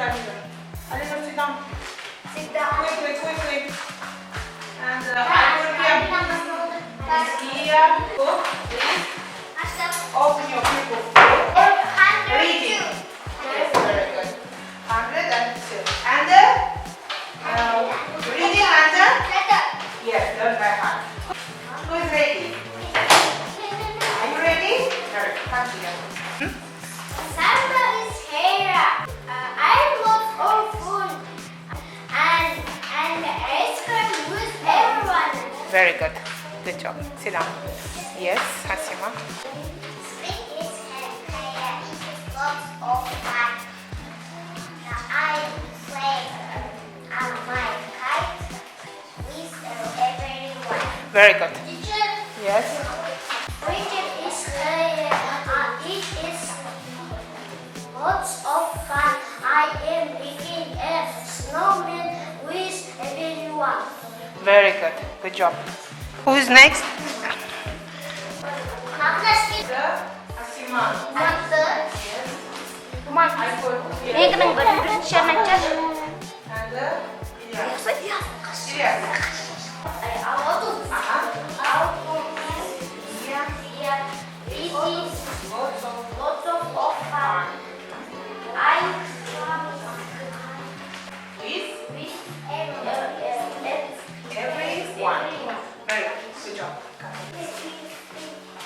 Alisa. Alisa, sit down. Sit down. Quickly. And I put here. Here. Book, please. Open your book. Reading. Yes, very good. 102. And reading and yes, learn by heart. Who is ready? Are you ready? Very good. Come here. Santa is here. I love our food and ice cream with everyone. Very good. Good job. Sit down. Yes, Hasima. Spring is here. It lots of fun. Now I play on my kite with everyone. Very good. Teacher, Yes. Bridget is here. It is lots of fun. I am making a snowman with everyone. Very good. Good job. Who is next? Hasima. Ekran birінші начаш. And Ilyas. Lots of fun. With With everyone. Very good. Good job. With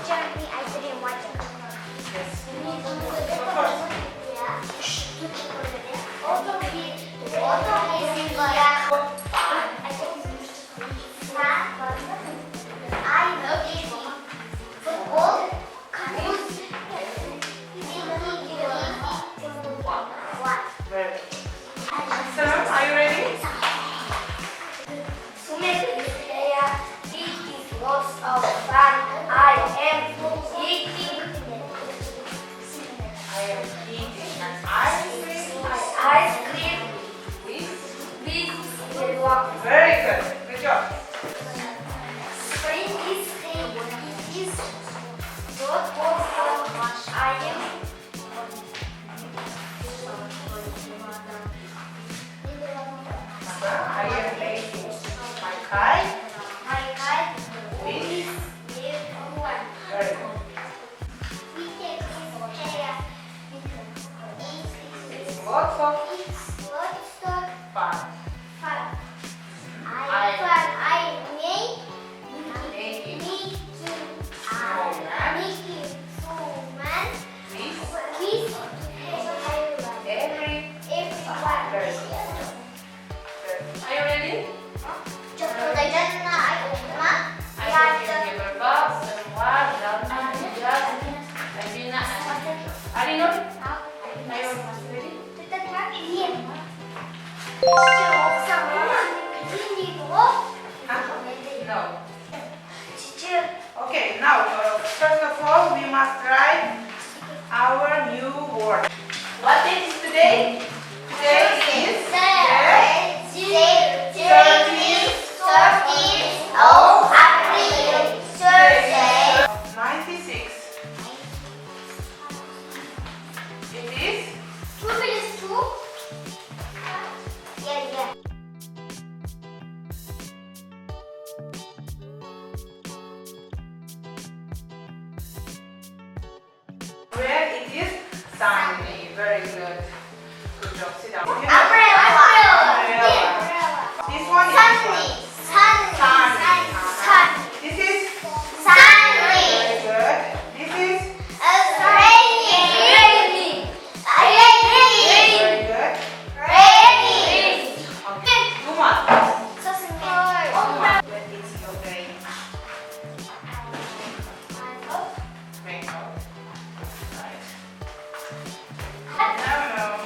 everyone. Very good. Yes. Of course. Very good. Shalom, are you ready? Lots of fun. I am eating an ice cream with with very good. Good job. Spring is here. It is lots of fun. I am making my kite with everyone. very good. Lots of fun. Making everyone. Very good. Are you ready? No. Okay, now first of all we must write our new word. What date is today? Today is the 13th of April. Thursday. 96. It is 2 minus 2? Yeah. where it is sunny. Very good. Good job. Sit down. Umbrella. This one is Sunny. This is Sunny. very good. This is Rainy. very good. Okay. Two more. When it's your rain. Rainbow. Right. No.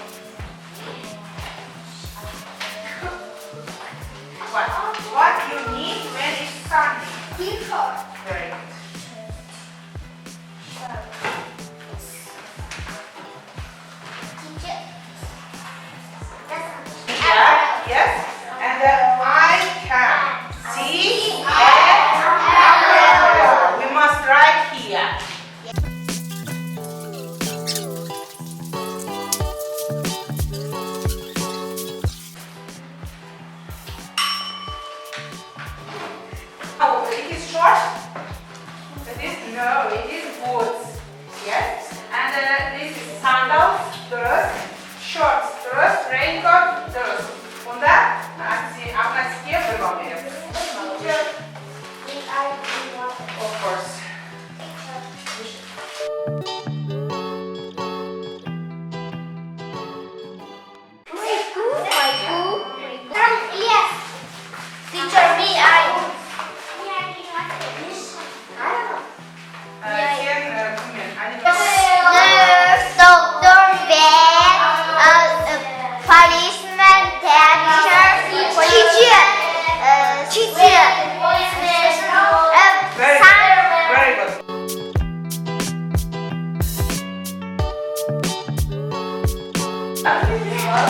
Come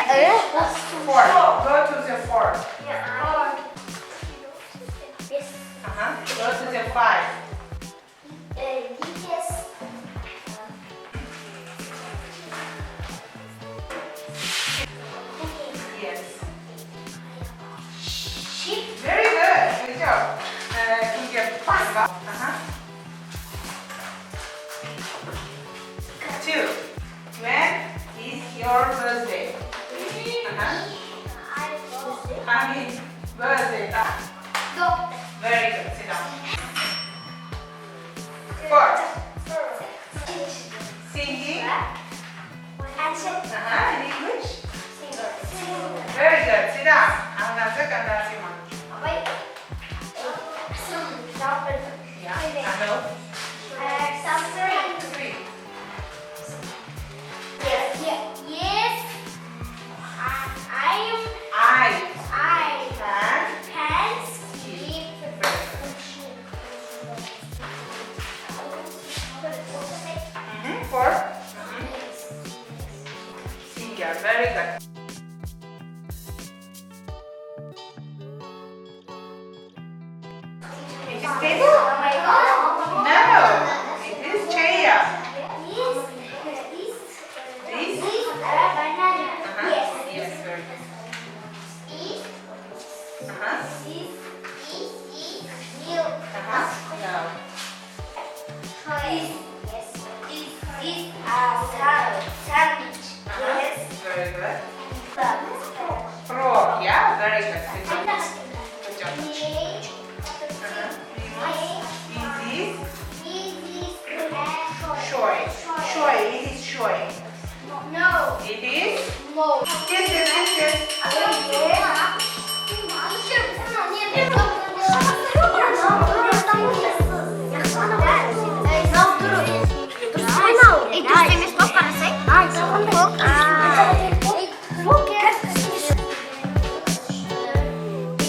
here. Four. Go to the four. Go to the five. Yes. Very good. Good job. Here. Two. When is your birthday? Happy birthday. Very good. Sit down. Four. Singing. In English. Very good. Sit down. I'm not second. That's you. Yeah. Hello. Three. Four. Singer. Very good. It is table? No. It is chair. This? Yes, very good. No. Very good. Frog. Yeah, very good. Good job. Good job. Shoy. It is shoy. No. It is? No.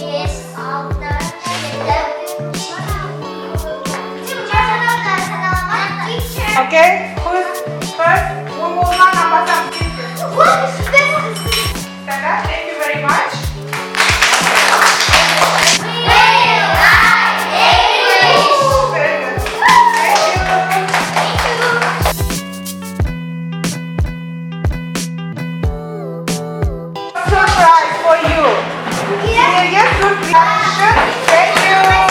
Yes. Okay, who's first? Who will not number some pieces? Stand up, thank you very much. Very good. Thank you. Surprise for you. Yes, good reaction. Thank you.